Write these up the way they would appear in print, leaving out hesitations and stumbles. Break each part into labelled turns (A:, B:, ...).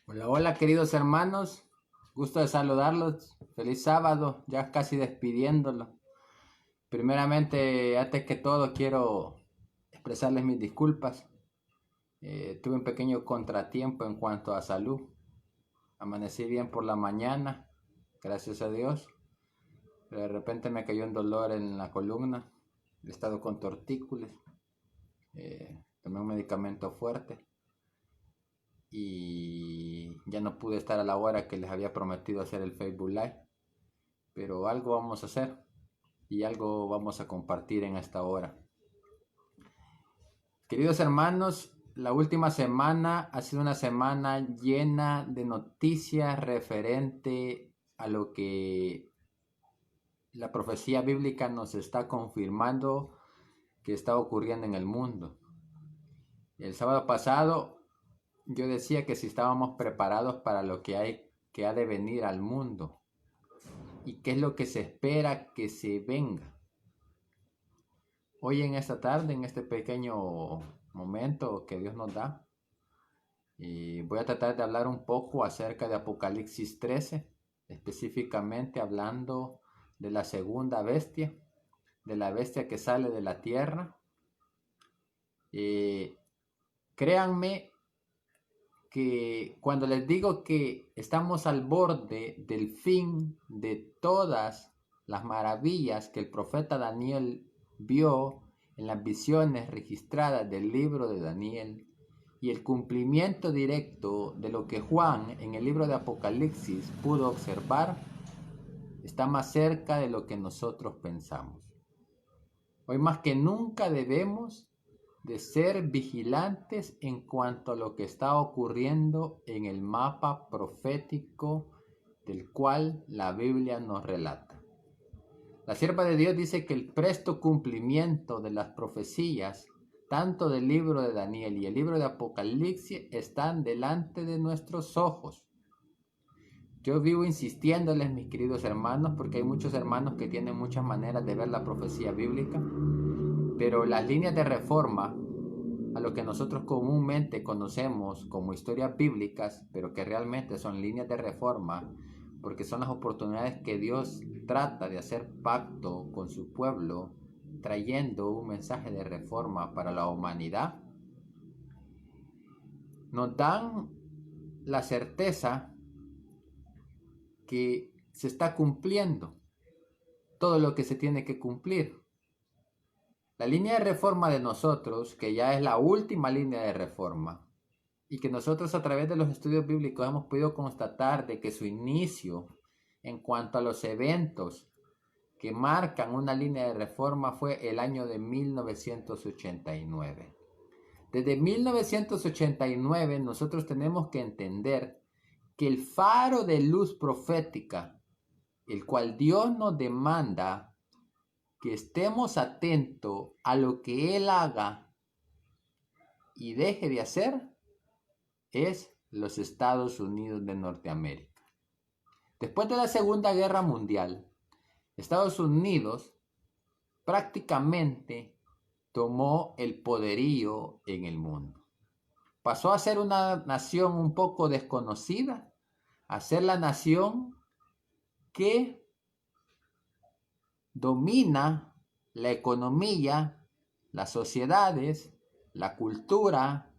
A: Hola, hola queridos hermanos, gusto de saludarlos, feliz sábado, ya casi despidiéndolo. Primeramente, antes que todo, quiero expresarles mis disculpas. Tuve un pequeño contratiempo en cuanto a salud. Amanecí bien por la mañana, gracias a Dios, pero de repente me cayó un dolor en la columna, he estado con tortícolis, tomé un medicamento fuerte y ya no pude estar a la hora que les había prometido hacer el Facebook Live, pero algo vamos a hacer y algo vamos a compartir en esta hora. Queridos hermanos, la última semana ha sido una semana llena de noticias referente a lo que la profecía bíblica nos está confirmando que está ocurriendo en el mundo. El sábado pasado yo decía que si estábamos preparados para lo que ha de venir al mundo y qué es lo que se espera que se venga. Hoy en esta tarde, en este pequeño momento que Dios nos da, y voy a tratar de hablar un poco acerca de Apocalipsis 13, específicamente hablando de la segunda bestia, de la bestia que sale de la tierra. Créanme que cuando les digo que estamos al borde del fin de todas las maravillas que el profeta Daniel vio en las visiones registradas del libro de Daniel y el cumplimiento directo de lo que Juan en el libro de Apocalipsis pudo observar, está más cerca de lo que nosotros pensamos. Hoy más que nunca debemos de ser vigilantes en cuanto a lo que está ocurriendo en el mapa profético del cual la Biblia nos relata. La sierva de Dios dice que el presto cumplimiento de las profecías, tanto del libro de Daniel y el libro de Apocalipsis, están delante de nuestros ojos. Yo vivo insistiéndoles, mis queridos hermanos, porque hay muchos hermanos que tienen muchas maneras de ver la profecía bíblica, pero las líneas de reforma, a lo que nosotros comúnmente conocemos como historias bíblicas, pero que realmente son líneas de reforma, porque son las oportunidades que Dios trata de hacer pacto con su pueblo, trayendo un mensaje de reforma para la humanidad, nos dan la certeza que se está cumpliendo todo lo que se tiene que cumplir. La línea de reforma de nosotros, que ya es la última línea de reforma, y que nosotros a través de los estudios bíblicos hemos podido constatar de que su inicio en cuanto a los eventos que marcan una línea de reforma fue el año de 1989. Desde 1989 nosotros tenemos que entender que el faro de luz profética, el cual Dios nos demanda que estemos atentos a lo que Él haga y deje de hacer, es los Estados Unidos de Norteamérica. Después de la Segunda Guerra Mundial, Estados Unidos prácticamente tomó el poderío en el mundo. Pasó a ser una nación un poco desconocida, a ser la nación que domina la economía, las sociedades, la cultura,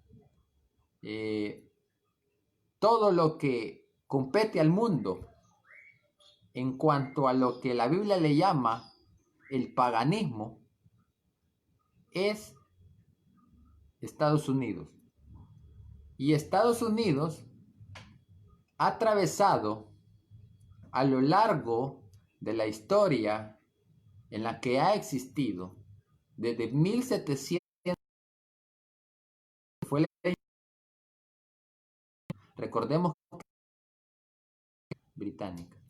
A: todo lo que compete al mundo en cuanto a lo que la Biblia le llama el paganismo, es Estados Unidos. Y Estados Unidos ha atravesado a lo largo de la historia en la que ha existido, desde 1700, fue la, recordemos, británica,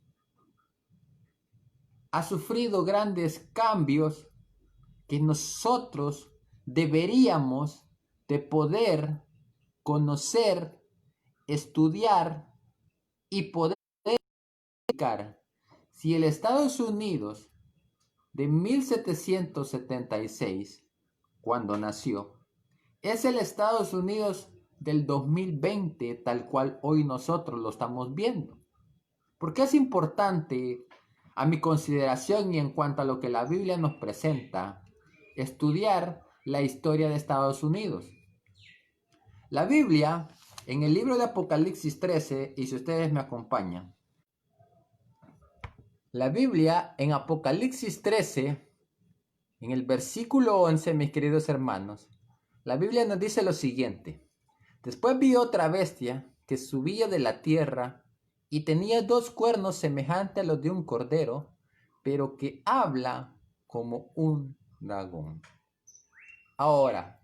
A: ha sufrido grandes cambios que nosotros deberíamos de poder conocer, estudiar y poder explicar si el Estados Unidos de 1776, cuando nació, es el Estados Unidos del 2020 tal cual hoy nosotros lo estamos viendo. Porque es importante, a mi consideración y en cuanto a lo que la Biblia nos presenta, estudiar la historia de Estados Unidos. La Biblia, en el libro de Apocalipsis 13, y si ustedes me acompañan, la Biblia en Apocalipsis 13, en el versículo 11, mis queridos hermanos, la Biblia nos dice lo siguiente. Después vi otra bestia que subía de la tierra y tenía 2 cuernos semejantes a los de un cordero, pero que habla como un dragón. Ahora,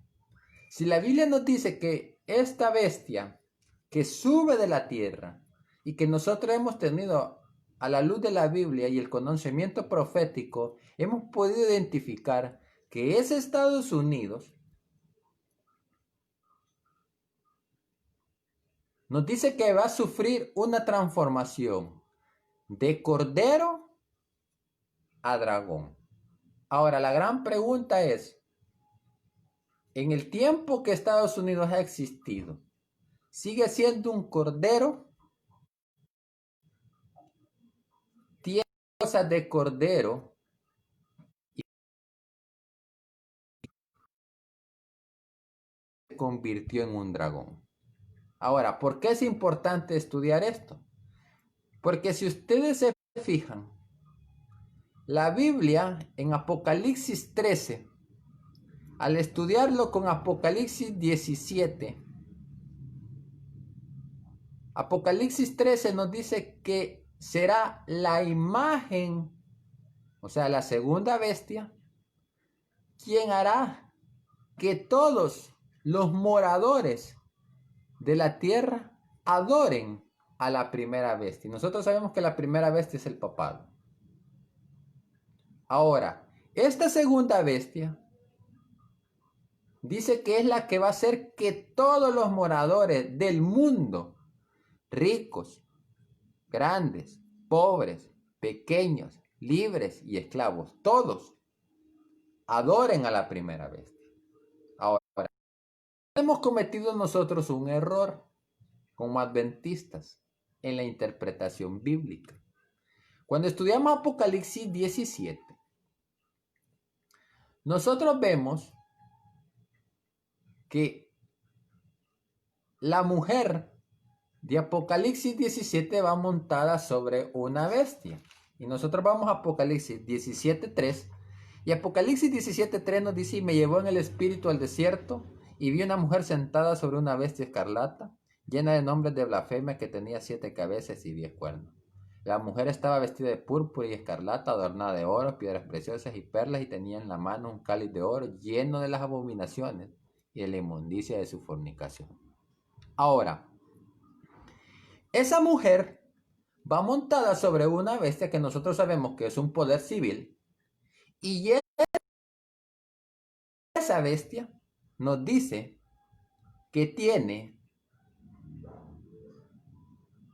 A: si la Biblia nos dice que esta bestia que sube de la tierra y que nosotros hemos tenido a la luz de la Biblia y el conocimiento profético, hemos podido identificar que es Estados Unidos, nos dice que va a sufrir una transformación de cordero a dragón. Ahora, la gran pregunta es, en el tiempo que Estados Unidos ha existido, ¿sigue siendo un cordero? ¿Tiene cosas de cordero? Y se convirtió en un dragón. Ahora, ¿por qué es importante estudiar esto? Porque si ustedes se fijan, la Biblia en Apocalipsis 13, al estudiarlo con Apocalipsis 17, Apocalipsis 13 nos dice que será la imagen, o sea, la segunda bestia, quien hará que todos los moradores de la tierra adoren a la primera bestia. Y nosotros sabemos que la primera bestia es el papado. Ahora, esta segunda bestia dice que es la que va a hacer que todos los moradores del mundo, ricos, grandes, pobres, pequeños, libres y esclavos, todos adoren a la primera bestia. Ahora, hemos cometido nosotros un error como adventistas en la interpretación bíblica. Cuando estudiamos Apocalipsis 17, nosotros vemos que la mujer de Apocalipsis 17 va montada sobre una bestia. Y nosotros vamos a Apocalipsis 17:3. Y Apocalipsis 17:3 nos dice, y me llevó en el espíritu al desierto, y vi una mujer sentada sobre una bestia escarlata, llena de nombres de blasfemia, que tenía 7 cabezas y 10 cuernos. La mujer estaba vestida de púrpura y escarlata, adornada de oro, piedras preciosas y perlas, y tenía en la mano un cáliz de oro lleno de las abominaciones y de la inmundicia de su fornicación. Ahora, esa mujer va montada sobre una bestia que nosotros sabemos que es un poder civil, y esa bestia nos dice que tiene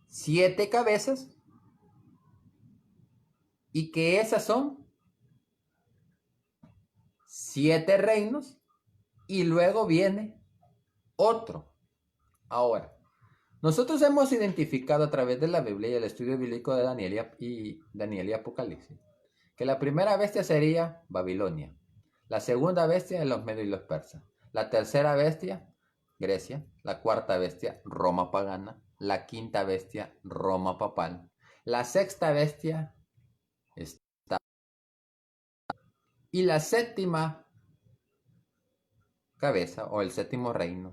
A: 7 cabezas y que esas son 7 reinos, y luego viene otro. Ahora, nosotros hemos identificado a través de la Biblia y el estudio bíblico de Daniel y Apocalipsis que la primera bestia sería Babilonia, la segunda bestia los medios y los persas, la tercera bestia Grecia, la cuarta bestia Roma pagana, la quinta bestia Roma papal, la sexta bestia y la séptima cabeza o el séptimo reino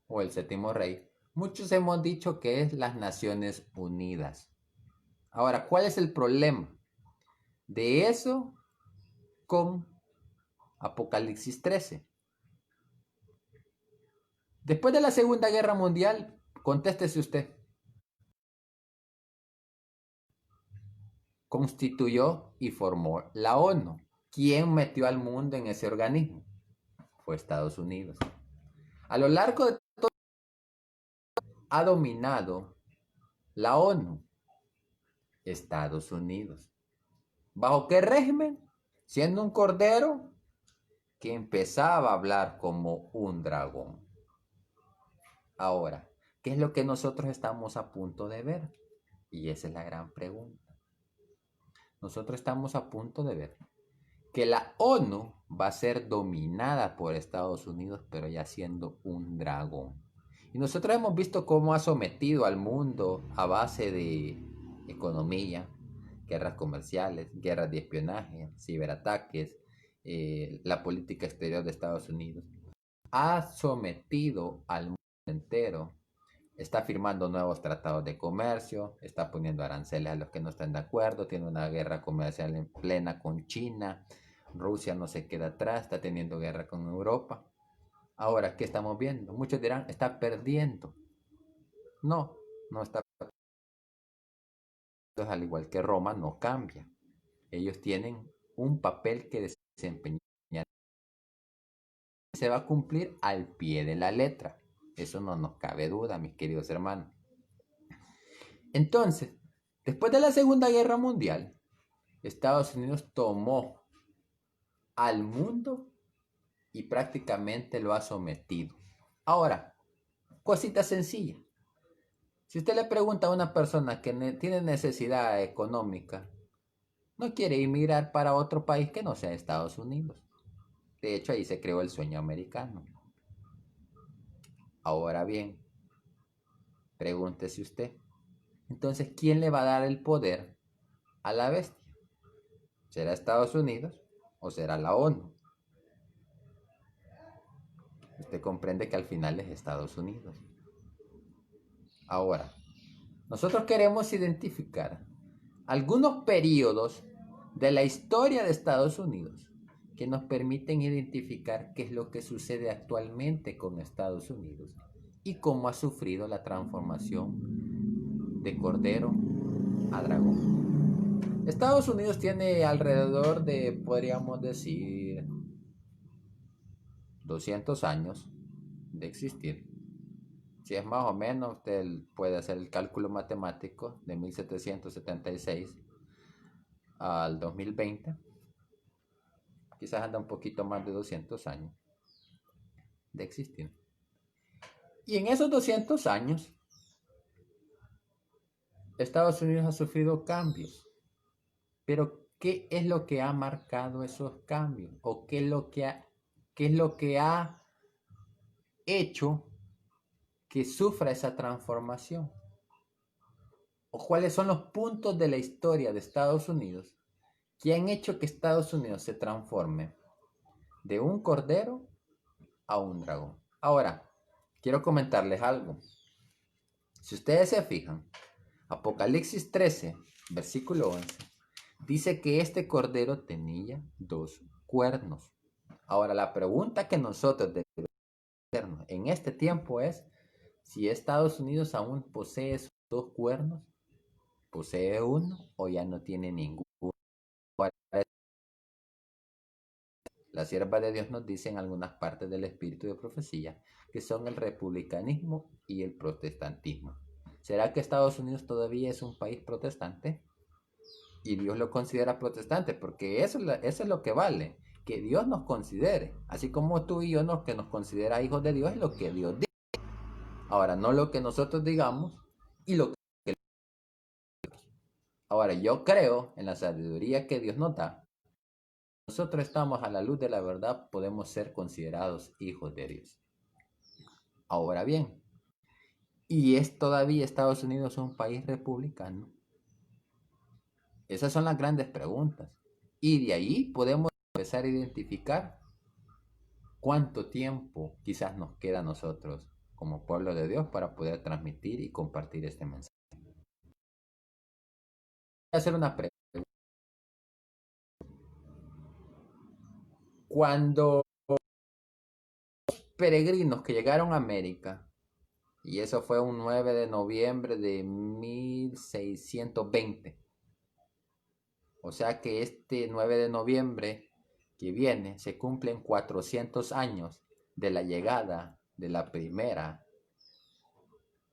A: o el séptimo rey, muchos hemos dicho que es las Naciones Unidas. Ahora, ¿cuál es el problema de eso con Apocalipsis 13? Después de la Segunda Guerra Mundial, contéstese usted, constituyó y formó la ONU. ¿Quién metió al mundo en ese organismo? Fue Estados Unidos. A lo largo de todo ha dominado la ONU, Estados Unidos. ¿Bajo qué régimen? Siendo un cordero que empezaba a hablar como un dragón. Ahora, ¿qué es lo que nosotros estamos a punto de ver? Y esa es la gran pregunta. Nosotros estamos a punto de ver que la ONU va a ser dominada por Estados Unidos, pero ya siendo un dragón. Y nosotros hemos visto cómo ha sometido al mundo a base de economía, guerras comerciales, guerras de espionaje, ciberataques, la política exterior de Estados Unidos. Ha sometido al mundo entero. Está firmando nuevos tratados de comercio, está poniendo aranceles a los que no están de acuerdo, tiene una guerra comercial en plena con China, Rusia no se queda atrás, está teniendo guerra con Europa. Ahora, ¿qué estamos viendo? Muchos dirán, está perdiendo. No, no está perdiendo. Al igual que Roma, no cambia. Ellos tienen un papel que desempeñar. Se va a cumplir al pie de la letra. Eso no nos cabe duda, mis queridos hermanos. Entonces, después de la Segunda Guerra Mundial, Estados Unidos tomó al mundo y prácticamente lo ha sometido. Ahora, cosita sencilla. Si usted le pregunta a una persona que tiene necesidad económica, no quiere emigrar para otro país que no sea Estados Unidos. De hecho, ahí se creó el sueño americano. Ahora bien, pregúntese usted, entonces, ¿quién le va a dar el poder a la bestia? ¿Será Estados Unidos o será la ONU? Usted comprende que al final es Estados Unidos. Ahora, nosotros queremos identificar algunos periodos de la historia de Estados Unidos que nos permiten identificar qué es lo que sucede actualmente con Estados Unidos y cómo ha sufrido la transformación de cordero a dragón. Estados Unidos tiene alrededor de, podríamos decir, 200 años de existir. Si es más o menos, usted puede hacer el cálculo matemático de 1776 al 2020. Quizás anda un poquito más de 200 años de existir. Y en esos 200 años, Estados Unidos ha sufrido cambios. Pero, ¿qué es lo que ha marcado esos cambios? ¿O qué es lo que ha hecho que sufra esa transformación? ¿O cuáles son los puntos de la historia de Estados Unidos que han hecho que Estados Unidos se transforme de un cordero a un dragón? Ahora, quiero comentarles algo. Si ustedes se fijan, Apocalipsis 13, versículo 11, dice que este cordero tenía 2 cuernos. Ahora, la pregunta que nosotros debemos hacernos en este tiempo es si Estados Unidos aún posee esos 2 cuernos, posee uno o ya no tiene ninguno. Las siervas de Dios nos dicen algunas partes del espíritu de profecía que son el republicanismo y el protestantismo. ¿Será que Estados Unidos todavía es un país protestante? Y Dios lo considera protestante, porque eso es lo que vale, que Dios nos considere, así como tú y yo que nos considera hijos de Dios, es lo que Dios dice. Ahora, no lo que nosotros digamos y lo que Dios. Ahora, yo creo en la sabiduría que Dios nos da. Nosotros estamos a la luz de la verdad, podemos ser considerados hijos de Dios. Ahora bien, ¿y es todavía Estados Unidos un país republicano? Esas son las grandes preguntas. Y de ahí podemos empezar a identificar cuánto tiempo quizás nos queda a nosotros como pueblo de Dios para poder transmitir y compartir este mensaje. Voy a hacer una pregunta. Cuando los peregrinos que llegaron a América, y eso fue un 9 de noviembre de 1620, o sea que este 9 de noviembre que viene se cumplen 400 años de la llegada de la primera,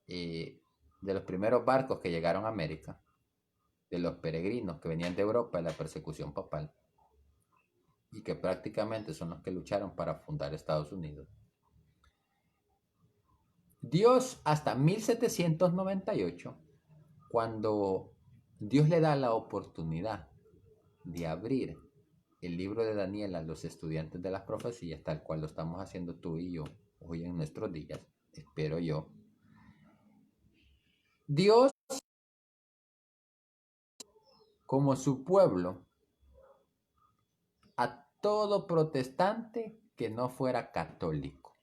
A: de los primeros barcos que llegaron a América, de los peregrinos que venían de Europa en la persecución papal y que prácticamente son los que lucharon para fundar Estados Unidos. Dios hasta 1798, cuando Dios le da la oportunidad de abrir el libro de Daniel a los estudiantes de las profecías, tal cual lo estamos haciendo tú y yo hoy en nuestros días, espero yo. Dios, como su pueblo, a todo protestante que no fuera católico.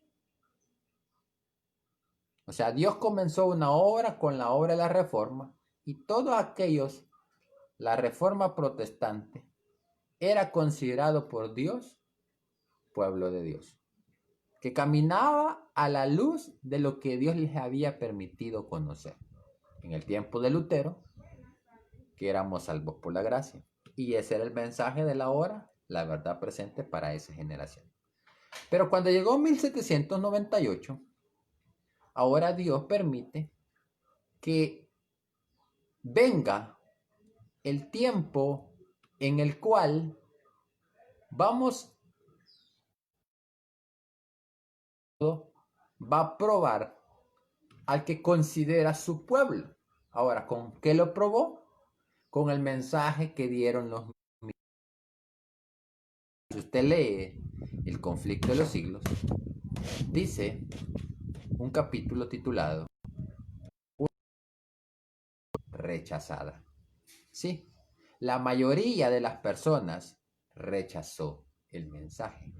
A: O sea, Dios comenzó una obra con la obra de la Reforma y todos aquellos, la Reforma protestante, era considerado por Dios pueblo de Dios, que caminaba a la luz de lo que Dios les había permitido conocer. En el tiempo de Lutero, que éramos salvos por la gracia. Y ese era el mensaje de la hora, la verdad presente para esa generación. Pero cuando llegó 1798, ahora Dios permite que venga el tiempo en el cual vamos, va a probar al que considera su pueblo. Ahora, ¿con qué lo probó? Con el mensaje que dieron los... Si usted lee El conflicto de los siglos, dice un capítulo titulado Rechazada. Sí, la mayoría de las personas rechazó el mensaje.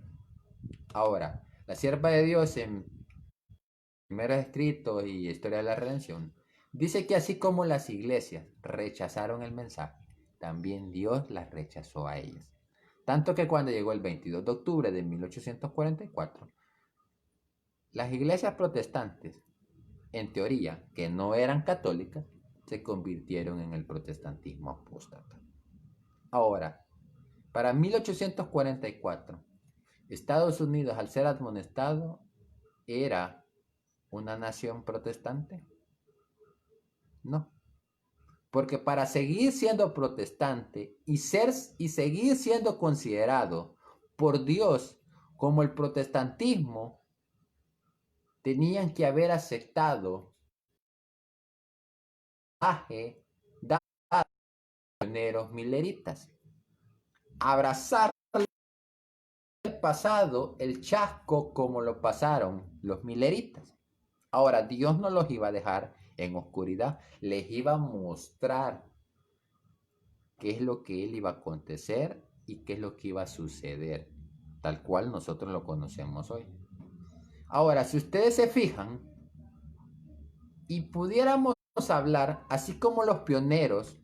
A: Ahora, la sierva de Dios en primeros escritos y historia de la redención dice que así como las iglesias rechazaron el mensaje, también Dios las rechazó a ellas. Tanto que cuando llegó el 22 de octubre de 1844, las iglesias protestantes, en teoría, que no eran católicas, se convirtieron en el protestantismo apóstata. Ahora, para 1844, Estados Unidos, al ser admonestado, ¿era una nación protestante? No. Porque para seguir siendo protestante y seguir siendo considerado por Dios como el protestantismo, tenían que haber aceptado de pioneros mileritas, abrazar el pasado, el chasco como lo pasaron los mileritas. Ahora, Dios no los iba a dejar en oscuridad, les iba a mostrar qué es lo que él iba a acontecer y qué es lo que iba a suceder, tal cual nosotros lo conocemos hoy. Ahora, si ustedes se fijan y pudiéramos hablar, así como los pioneros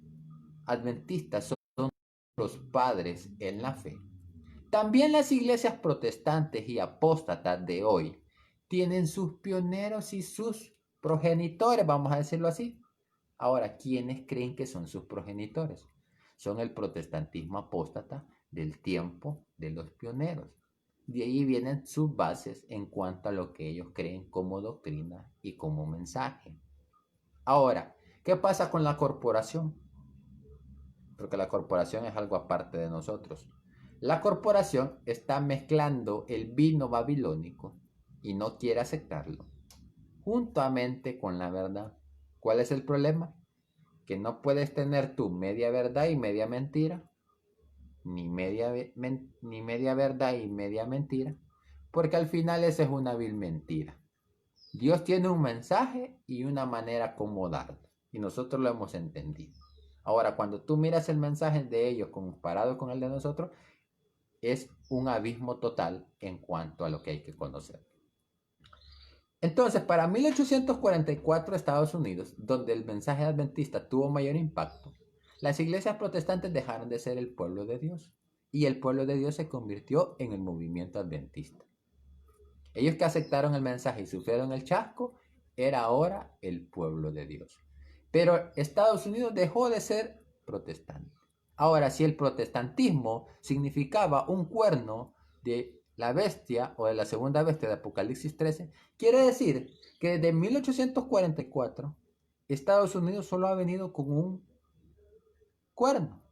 A: adventistas son los padres en la fe, también las iglesias protestantes y apóstatas de hoy tienen sus pioneros y sus progenitores, vamos a decirlo así. Ahora, ¿quiénes creen que son sus progenitores? Son el protestantismo apóstata del tiempo de los pioneros. De ahí vienen sus bases en cuanto a lo que ellos creen como doctrina y como mensaje. Ahora, ¿qué pasa con la corporación? Porque la corporación es algo aparte de nosotros. La corporación está mezclando el vino babilónico y no quiere aceptarlo, juntamente con la verdad. ¿Cuál es el problema? Que no puedes tener tú media verdad y media mentira, ni media verdad y media mentira, porque al final esa es una vil mentira. Dios tiene un mensaje y una manera como darlo, y nosotros lo hemos entendido. Ahora, cuando tú miras el mensaje de ellos comparado con el de nosotros, es un abismo total en cuanto a lo que hay que conocer. Entonces, para 1844 Estados Unidos, donde el mensaje adventista tuvo mayor impacto, las iglesias protestantes dejaron de ser el pueblo de Dios y el pueblo de Dios se convirtió en el movimiento adventista. Ellos que aceptaron el mensaje y sufrieron el chasco, era ahora el pueblo de Dios. Pero Estados Unidos dejó de ser protestante. Ahora, si el protestantismo significaba un cuerno de la bestia o de la segunda bestia de Apocalipsis 13, quiere decir que desde 1844 Estados Unidos solo ha venido con un cuerno.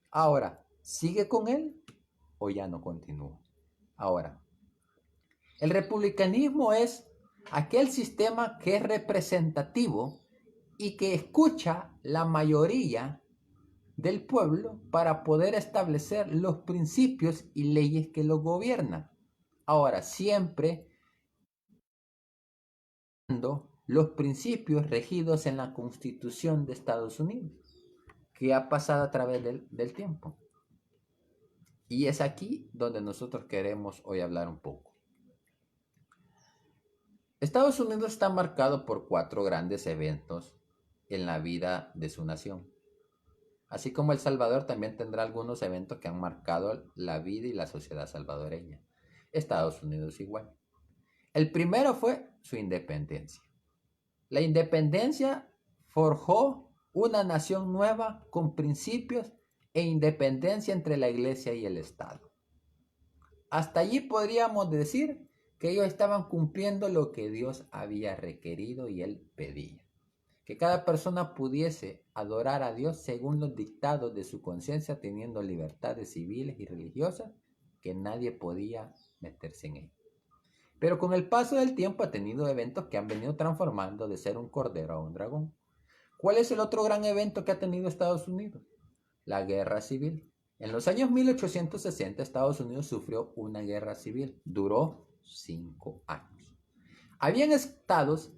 A: Ahora, ¿sigue con él o ya no continúa? Ahora, el republicanismo es aquel sistema que es representativo y que escucha la mayoría del pueblo para poder establecer los principios y leyes que lo gobiernan. Ahora, siempre los principios regidos en la Constitución de Estados Unidos, que ha pasado a través del tiempo. Y es aquí donde nosotros queremos hoy hablar un poco. Estados Unidos está marcado por 4 grandes eventos en la vida de su nación. Así como El Salvador también tendrá algunos eventos que han marcado la vida y la sociedad salvadoreña. Estados Unidos igual. El primero fue su independencia. La independencia forjó una nación nueva con principios e independencia entre la iglesia y el Estado. Hasta allí podríamos decir que ellos estaban cumpliendo lo que Dios había requerido y Él pedía. Que cada persona pudiese adorar a Dios según los dictados de su conciencia, teniendo libertades civiles y religiosas, que nadie podía meterse en ello. Pero con el paso del tiempo ha tenido eventos que han venido transformando de ser un cordero a un dragón. ¿Cuál es el otro gran evento que ha tenido Estados Unidos? La guerra civil. En los años 1860 Estados Unidos sufrió una guerra civil. Duró 5 años. Habían estados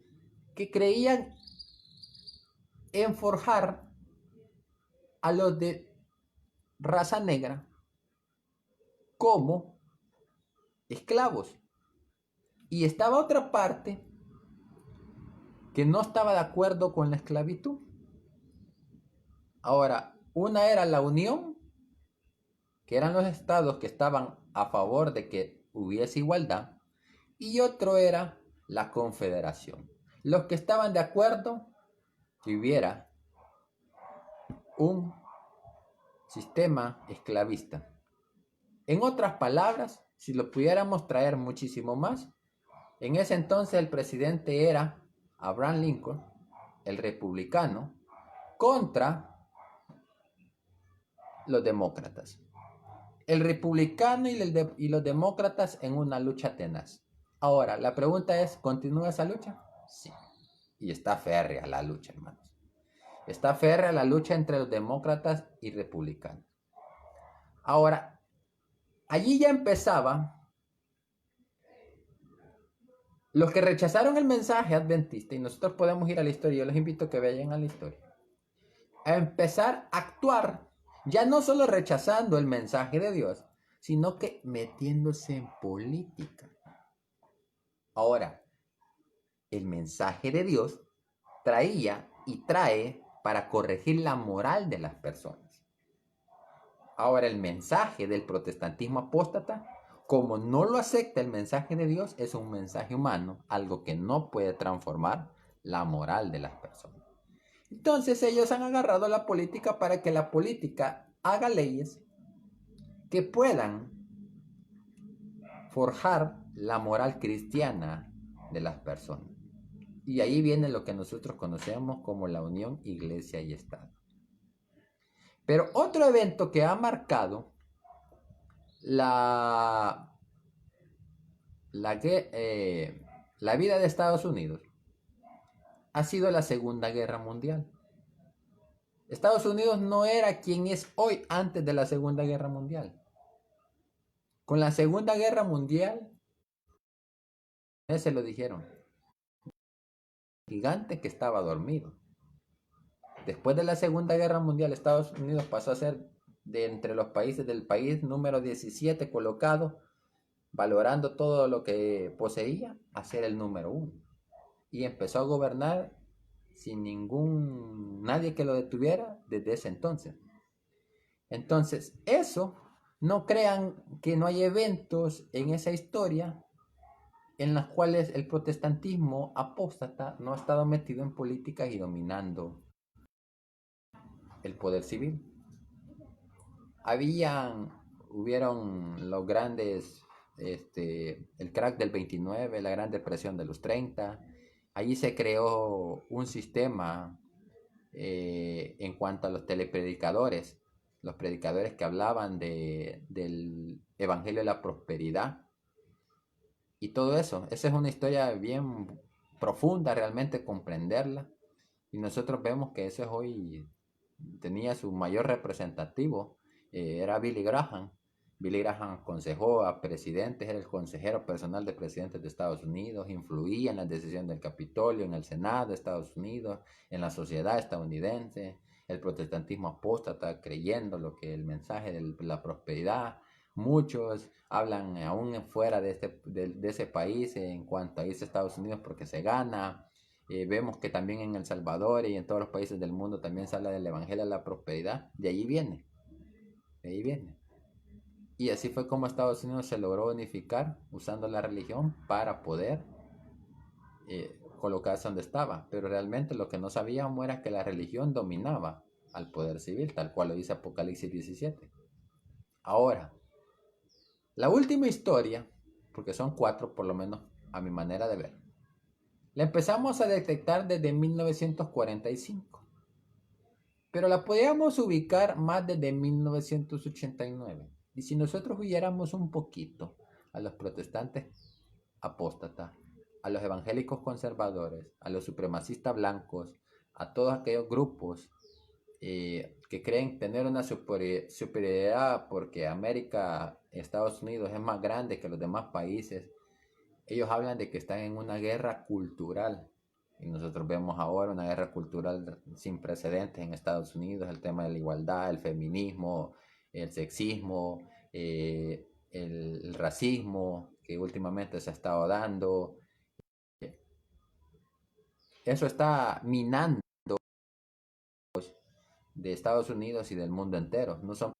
A: que creían en forjar a los de raza negra como esclavos. Y estaba otra parte que no estaba de acuerdo con la esclavitud. Ahora, una era la Unión, que eran los estados que estaban a favor de que hubiese igualdad, y otro era la Confederación. Los que estaban de acuerdo que hubiera un sistema esclavista. En otras palabras, si lo pudiéramos traer muchísimo más, en ese entonces el presidente era Abraham Lincoln, el republicano, contra los demócratas. El republicano y los demócratas en una lucha tenaz. Ahora, la pregunta es, ¿continúa esa lucha? Sí. Y está férrea la lucha, hermanos. Está férrea la lucha entre los demócratas y republicanos. Ahora, allí ya empezaba. Los que rechazaron el mensaje adventista, y nosotros podemos ir a la historia, yo les invito a que vayan a la historia, a empezar a actuar, ya no solo rechazando el mensaje de Dios, sino que metiéndose en política. Ahora, el mensaje de Dios traía y trae para corregir la moral de las personas. Ahora, el mensaje del protestantismo apóstata, como no lo acepta el mensaje de Dios, es un mensaje humano, algo que no puede transformar la moral de las personas. Entonces ellos han agarrado la política para que la política haga leyes que puedan forjar la moral cristiana de las personas. Y ahí viene lo que nosotros conocemos como la unión iglesia y Estado. Pero otro evento que ha marcado la vida de Estados Unidos ha sido la Segunda Guerra Mundial. Estados Unidos no era quien es hoy antes de la Segunda Guerra Mundial. Con la Segunda Guerra Mundial, se lo dijeron, gigante que estaba dormido. Después de la Segunda Guerra Mundial, Estados Unidos pasó a ser de entre los países del país número 17 colocado, valorando todo lo que poseía, a ser el número 1. Y empezó a gobernar sin nadie que lo detuviera desde ese entonces. Entonces, eso, no crean que no hay eventos en esa historia en los cuales el protestantismo apóstata no ha estado metido en políticas y dominando el poder civil. Hubieron los grandes, el crack del 29, la gran depresión de los 30. Allí se creó un sistema en cuanto a los telepredicadores, los predicadores que hablaban del evangelio de la prosperidad. y todo eso. Esa es una historia bien profunda, realmente comprenderla. Y nosotros vemos que ese hoy tenía su mayor representativo, era Billy Graham. Billy Graham aconsejó a presidentes, era el consejero personal de presidentes de Estados Unidos, influía en las decisiones del Capitolio, en el Senado de Estados Unidos, en la sociedad estadounidense, el protestantismo apóstata, creyendo lo que el mensaje de la prosperidad. Muchos hablan aún fuera de ese país en cuanto a irse a Estados Unidos porque se gana. Vemos que también en El Salvador y en todos los países del mundo también se habla del Evangelio de la Prosperidad. De ahí viene, de ahí viene. Y así fue como Estados Unidos se logró unificar usando la religión para poder colocarse donde estaba. Pero realmente lo que no sabíamos era que la religión dominaba al poder civil, tal cual lo dice Apocalipsis 17. Ahora, la última historia, porque son 4 por lo menos a mi manera de ver, la empezamos a detectar desde 1945, pero la podíamos ubicar más desde 1989. Y si nosotros huyéramos un poquito a los protestantes apóstatas, a los evangélicos conservadores, a los supremacistas blancos, a todos aquellos grupos que creen tener una superioridad porque América, Estados Unidos es más grande que los demás países, ellos hablan de que están en una guerra cultural. Y nosotros vemos ahora una guerra cultural sin precedentes en Estados Unidos, el tema de la igualdad, el feminismo, el sexismo, el racismo que últimamente se ha estado dando. Eso está minando de Estados Unidos y del mundo entero. No son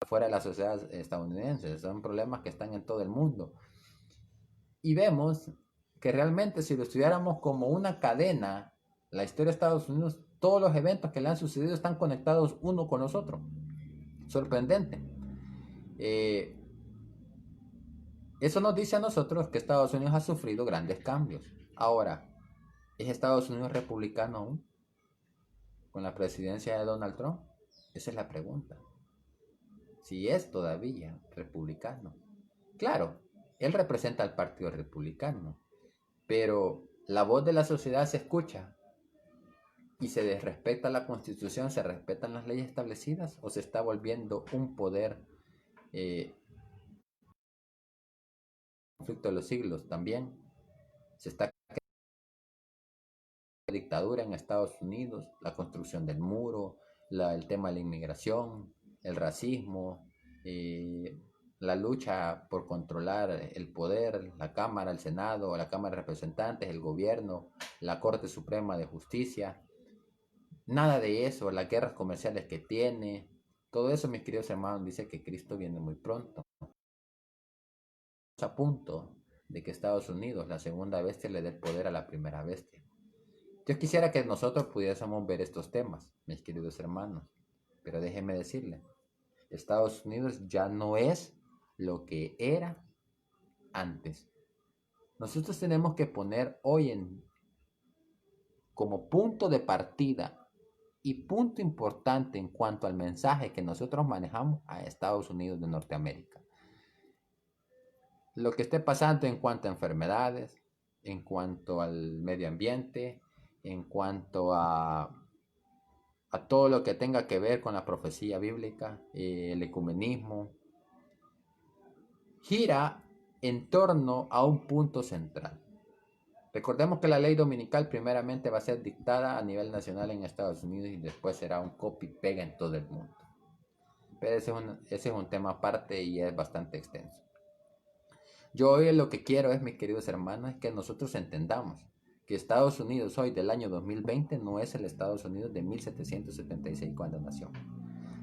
A: fuera de la sociedad estadounidense, son problemas que están en todo el mundo. Y vemos que realmente si lo estudiáramos como una cadena, la historia de Estados Unidos, todos los eventos que le han sucedido están conectados uno con los otros. Sorprendente. Eso nos dice a nosotros que Estados Unidos ha sufrido grandes cambios. Ahora, ¿es Estados Unidos republicano aún? ¿Con la presidencia de Donald Trump? Esa es la pregunta. Si es todavía republicano. Claro, él representa al Partido Republicano, pero la voz de la sociedad se escucha y se desrespeta la Constitución, se respetan las leyes establecidas o se está volviendo un poder conflicto de los siglos también. Se está dictadura en Estados Unidos, la construcción del muro, el tema de la inmigración, el racismo, la lucha por controlar el poder, la Cámara, el Senado, la Cámara de Representantes, el gobierno, la Corte Suprema de Justicia. Nada de eso, las guerras comerciales que tiene, todo eso, mis queridos hermanos, dice que Cristo viene muy pronto. Estamos a punto de que Estados Unidos, la segunda bestia, le dé el poder a la primera bestia. Yo quisiera que nosotros pudiésemos ver estos temas, mis queridos hermanos, pero déjenme decirle, Estados Unidos ya no es lo que era antes. Nosotros tenemos que poner como punto de partida y punto importante en cuanto al mensaje que nosotros manejamos a Estados Unidos de Norteamérica. Lo que esté pasando en cuanto a enfermedades, en cuanto al medio ambiente, en cuanto a todo lo que tenga que ver con la profecía bíblica, el ecumenismo, gira en torno a un punto central. Recordemos que la ley dominical primeramente va a ser dictada a nivel nacional en Estados Unidos y después será un copy-pega en todo el mundo. Pero ese es un tema aparte y es bastante extenso. Yo hoy lo que quiero es, mis queridos hermanos, es que nosotros entendamos que Estados Unidos hoy del año 2020 no es el Estados Unidos de 1776 cuando nació.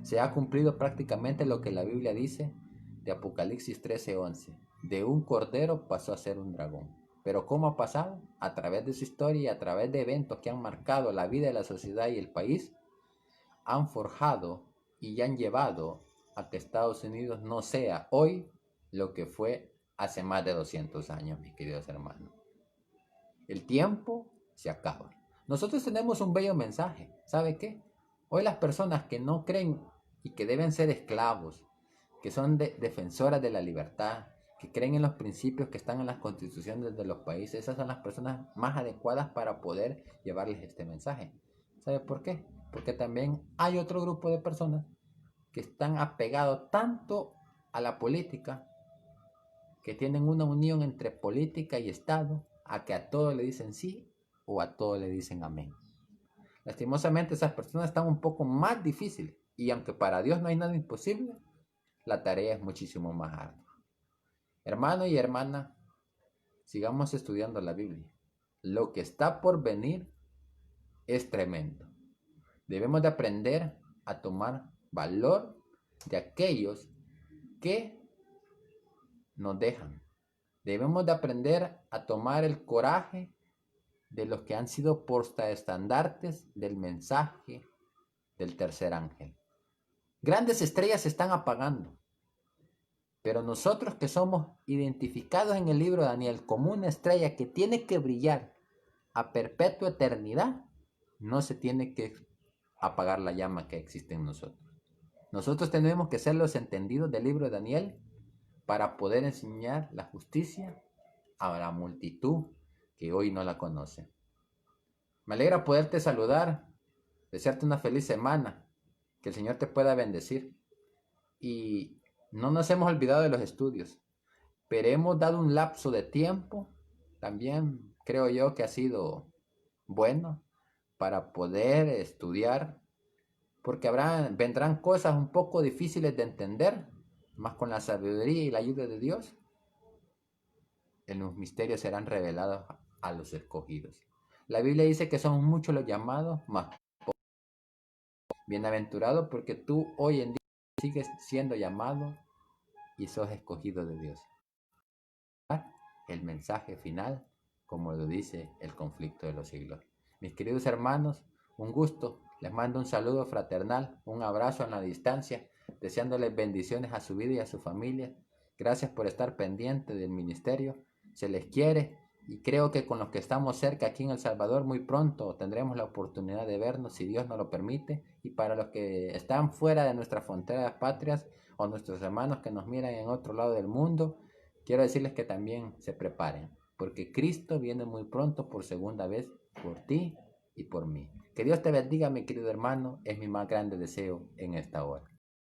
A: Se ha cumplido prácticamente lo que la Biblia dice de Apocalipsis 13:11. De un cordero pasó a ser un dragón. Pero ¿cómo ha pasado? A través de su historia y a través de eventos que han marcado la vida de la sociedad y el país, han forjado y han llevado a que Estados Unidos no sea hoy lo que fue hace más de 200 años, mis queridos hermanos. El tiempo se acaba. Nosotros tenemos un bello mensaje. ¿Sabe qué? Hoy las personas que no creen y que deben ser esclavos, que son defensoras de la libertad, que creen en los principios que están en las constituciones de los países, esas son las personas más adecuadas para poder llevarles este mensaje. ¿Sabe por qué? Porque también hay otro grupo de personas que están apegados tanto a la política, que tienen una unión entre política y Estado, a que a todo le dicen sí o a todo le dicen amén. Lastimosamente esas personas están un poco más difíciles, y aunque para Dios no hay nada imposible, la tarea es muchísimo más ardua. Hermano y hermana, sigamos estudiando la Biblia. Lo que está por venir es tremendo. Debemos de aprender a tomar valor de aquellos que nos dejan. Debemos de aprender a tomar el coraje de los que han sido portaestandartes del mensaje del tercer ángel. Grandes estrellas se están apagando, pero nosotros que somos identificados en el libro de Daniel como una estrella que tiene que brillar a perpetua eternidad, no se tiene que apagar la llama que existe en nosotros. Nosotros tenemos que ser los entendidos del libro de Daniel para poder enseñar la justicia a la multitud que hoy no la conoce. Me alegra poderte saludar, desearte una feliz semana, que el Señor te pueda bendecir. Y no nos hemos olvidado de los estudios, pero hemos dado un lapso de tiempo, también creo yo que ha sido bueno para poder estudiar, porque vendrán cosas un poco difíciles de entender, más con la sabiduría y la ayuda de Dios, en los misterios serán revelados a los escogidos. La Biblia dice que son muchos los llamados, más bienaventurado porque tú hoy en día sigues siendo llamado y sos escogido de Dios. El mensaje final, como lo dice el conflicto de los siglos. Mis queridos hermanos, un gusto. Les mando un saludo fraternal, un abrazo en la distancia, deseándoles bendiciones a su vida y a su familia. Gracias por estar pendiente del ministerio. Se les quiere y creo que con los que estamos cerca aquí en El Salvador muy pronto tendremos la oportunidad de vernos si Dios nos lo permite. Y para los que están fuera de nuestras fronteras patrias o nuestros hermanos que nos miran en otro lado del mundo, quiero decirles que también se preparen, porque Cristo viene muy pronto por segunda vez por ti y por mí. Que Dios te bendiga, mi querido hermano, es mi más grande deseo en esta hora.